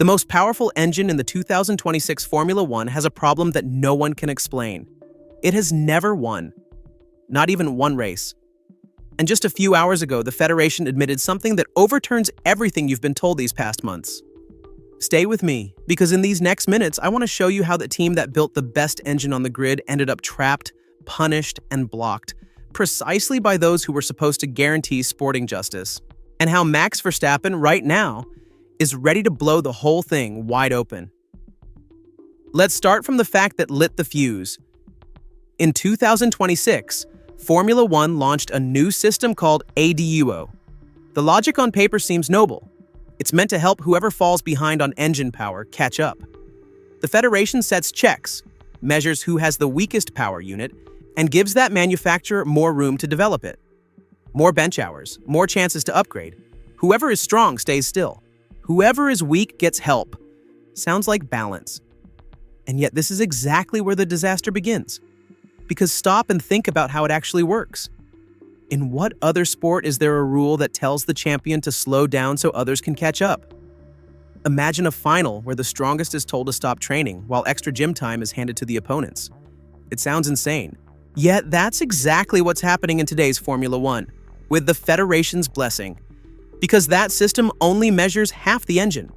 The most powerful engine in the 2026 Formula One has a problem that no one can explain. It has never won. Not even one race. And just a few hours ago, the Federation admitted something that overturns everything you've been told these past months. Stay with me, because in these next minutes, I want to show you how the team that built the best engine on the grid ended up trapped, punished, and blocked, precisely by those who were supposed to guarantee sporting justice. And how Max Verstappen, right now, is ready to blow the whole thing wide open. Let's start from the fact that lit the fuse. In 2026, Formula One launched a new system called Aduo. The logic on paper seems noble. It's meant to help whoever falls behind on engine power catch up. The Federation sets checks, measures who has the weakest power unit, and gives that manufacturer more room to develop it. More bench hours, more chances to upgrade. Whoever is strong stays still. Whoever is weak gets help. Sounds like balance. And yet this is exactly where the disaster begins. Because stop and think about how it actually works. In what other sport is there a rule that tells the champion to slow down so others can catch up? Imagine a final where the strongest is told to stop training while extra gym time is handed to the opponents. It sounds insane. Yet that's exactly what's happening in today's Formula One, with the Federation's blessing. Because that system only measures half the engine.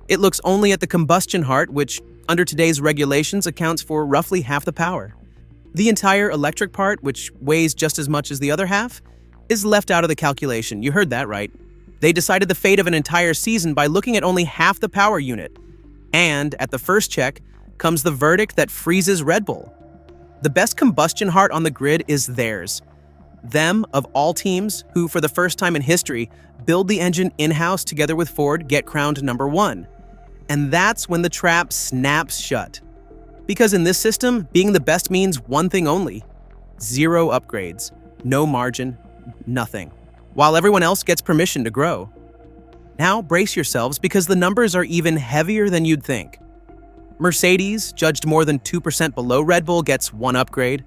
It looks only at the combustion heart, which, under today's regulations, accounts for roughly half the power. The entire electric part, which weighs just as much as the other half, is left out of the calculation. You heard that right. They decided the fate of an entire season by looking at only half the power unit. And, at the first check, comes the verdict that freezes Red Bull. The best combustion heart on the grid is theirs. Them, of all teams, who for the first time in history build the engine in-house together with Ford, get crowned number one. And that's when the trap snaps shut. Because in this system, being the best means one thing only: zero upgrades, no margin, nothing, while everyone else gets permission to grow. Now brace yourselves, because the numbers are even heavier than you'd think. Mercedes, judged more than 2% below Red Bull, gets one upgrade.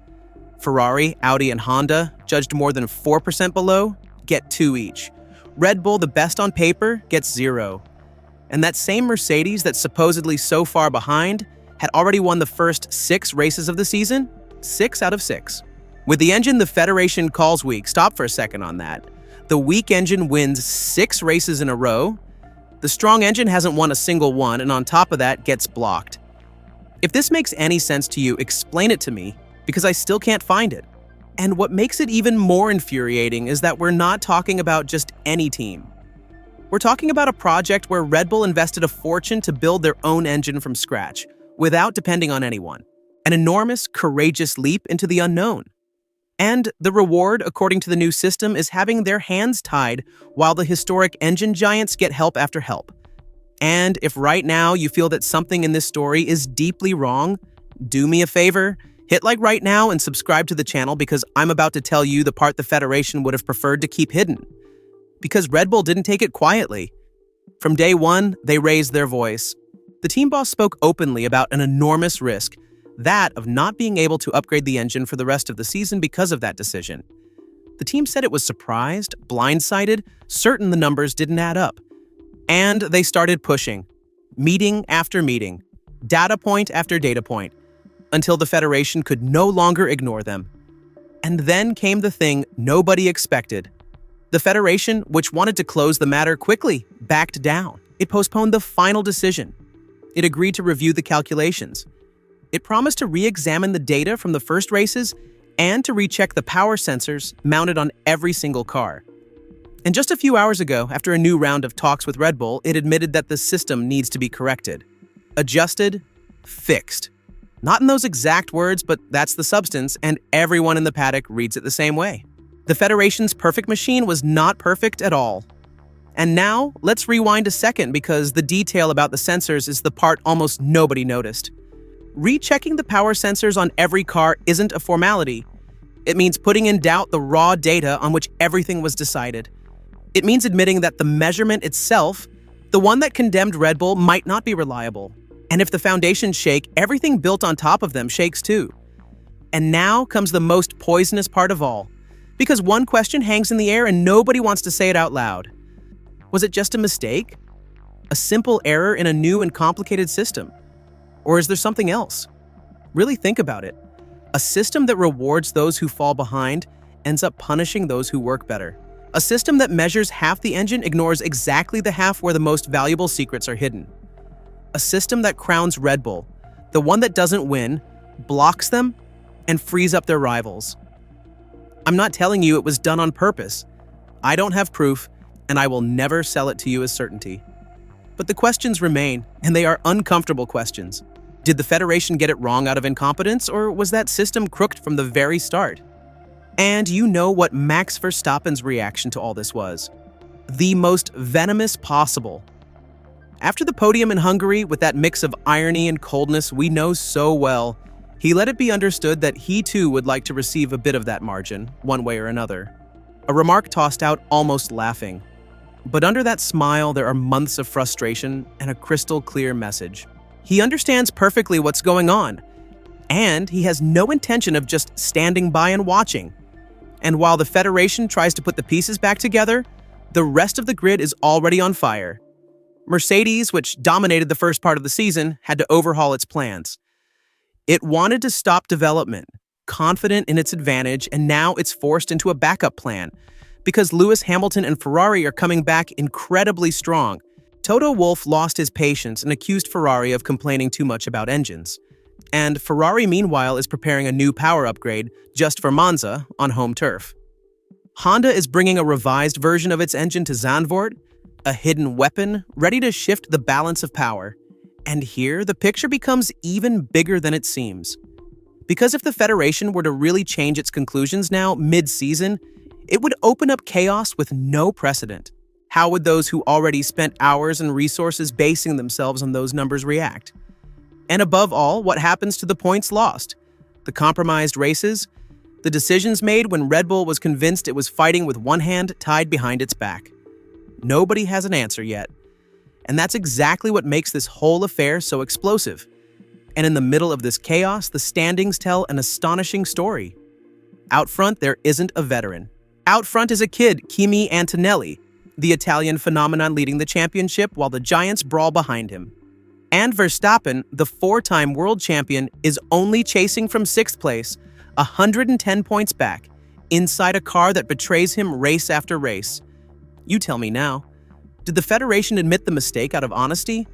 Ferrari, Audi, and Honda, judged more than 4% below, get two each. Red Bull, the best on paper, gets zero. And that same Mercedes that's supposedly so far behind had already won the first 6 races of the season, 6 out of 6. With the engine the Federation calls weak, stop for a second on that. The weak engine wins 6 races in a row. The strong engine hasn't won a single one, and on top of that, gets blocked. If this makes any sense to you, explain it to me, because I still can't find it. And what makes it even more infuriating is that we're not talking about just any team. We're talking about a project where Red Bull invested a fortune to build their own engine from scratch, without depending on anyone. An enormous, courageous leap into the unknown. And the reward, according to the new system, is having their hands tied while the historic engine giants get help after help. And if right now you feel that something in this story is deeply wrong, do me a favor, hit like right now and subscribe to the channel, because I'm about to tell you the part the Federation would have preferred to keep hidden. Because Red Bull didn't take it quietly. From day one, they raised their voice. The team boss spoke openly about an enormous risk, that of not being able to upgrade the engine for the rest of the season because of that decision. The team said it was surprised, blindsided, certain the numbers didn't add up. And they started pushing, meeting after meeting, data point after data point, until the Federation could no longer ignore them. And then came the thing nobody expected. The Federation, which wanted to close the matter quickly, backed down. It postponed the final decision. It agreed to review the calculations. It promised to re-examine the data from the first races and to recheck the power sensors mounted on every single car. And just a few hours ago, after a new round of talks with Red Bull, it admitted that the system needs to be corrected. Adjusted, fixed. Not in those exact words, but that's the substance, and everyone in the paddock reads it the same way. The Federation's perfect machine was not perfect at all. And now, let's rewind a second, because the detail about the sensors is the part almost nobody noticed. Rechecking the power sensors on every car isn't a formality. It means putting in doubt the raw data on which everything was decided. It means admitting that the measurement itself, the one that condemned Red Bull, might not be reliable. And if the foundations shake, everything built on top of them shakes too. And now comes the most poisonous part of all, because one question hangs in the air and nobody wants to say it out loud. Was it just a mistake? A simple error in a new and complicated system? Or is there something else? Really think about it. A system that rewards those who fall behind ends up punishing those who work better. A system that measures half the engine ignores exactly the half where the most valuable secrets are hidden. A system that crowns Red Bull, the one that doesn't win, blocks them, and frees up their rivals. I'm not telling you it was done on purpose. I don't have proof, and I will never sell it to you as certainty. But the questions remain, and they are uncomfortable questions. Did the Federation get it wrong out of incompetence, or was that system crooked from the very start? And you know what Max Verstappen's reaction to all this was. The most venomous possible. After the podium in Hungary, with that mix of irony and coldness we know so well, he let it be understood that he too would like to receive a bit of that margin, one way or another. A remark tossed out almost laughing. But under that smile, there are months of frustration and a crystal clear message. He understands perfectly what's going on, and he has no intention of just standing by and watching. And while the Federation tries to put the pieces back together, the rest of the grid is already on fire. Mercedes, which dominated the first part of the season, had to overhaul its plans. It wanted to stop development, confident in its advantage, and now it's forced into a backup plan because Lewis Hamilton and Ferrari are coming back incredibly strong. Toto Wolff lost his patience and accused Ferrari of complaining too much about engines. And Ferrari, meanwhile, is preparing a new power upgrade just for Monza on home turf. Honda is bringing a revised version of its engine to Zandvoort, a hidden weapon ready to shift the balance of power. And here, the picture becomes even bigger than it seems. Because if the Federation were to really change its conclusions now, mid-season, it would open up chaos with no precedent. How would those who already spent hours and resources basing themselves on those numbers react? And above all, what happens to the points lost? The compromised races? The decisions made when Red Bull was convinced it was fighting with one hand tied behind its back? Nobody has an answer yet. And that's exactly what makes this whole affair so explosive. And in the middle of this chaos, the standings tell an astonishing story. Out front, there isn't a veteran. Out front is a kid, Kimi Antonelli, the Italian phenomenon leading the championship while the giants brawl behind him. And Verstappen, the four-time world champion, is only chasing from 6th place, 110 points back, inside a car that betrays him race after race. You tell me now, did the Federation admit the mistake out of honesty?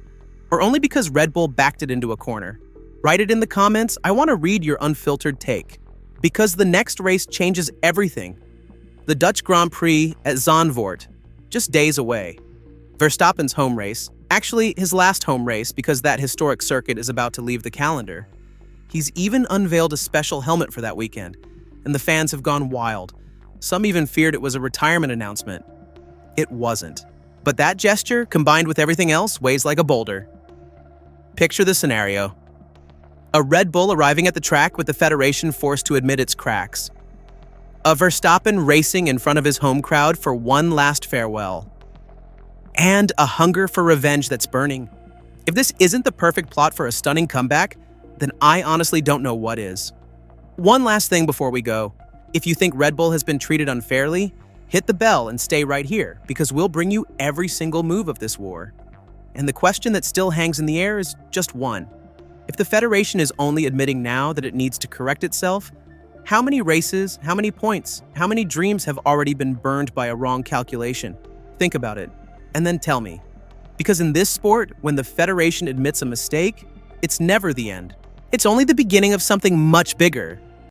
Or only because Red Bull backed it into a corner? Write it in the comments. I want to read your unfiltered take. Because the next race changes everything. The Dutch Grand Prix at Zandvoort, just days away. Verstappen's home race, actually his last home race because that historic circuit is about to leave the calendar. He's even unveiled a special helmet for that weekend, and the fans have gone wild. Some even feared it was a retirement announcement. It wasn't. But that gesture, combined with everything else, weighs like a boulder. Picture the scenario. A Red Bull arriving at the track with the Federation forced to admit its cracks. A Verstappen racing in front of his home crowd for one last farewell. And a hunger for revenge that's burning. If this isn't the perfect plot for a stunning comeback, then I honestly don't know what is. One last thing before we go. If you think Red Bull has been treated unfairly, hit the bell and stay right here, because we'll bring you every single move of this war. And the question that still hangs in the air is just one. If the Federation is only admitting now that it needs to correct itself, how many races, how many points, how many dreams have already been burned by a wrong calculation? Think about it, and then tell me. Because in this sport, when the Federation admits a mistake, it's never the end. It's only the beginning of something much bigger.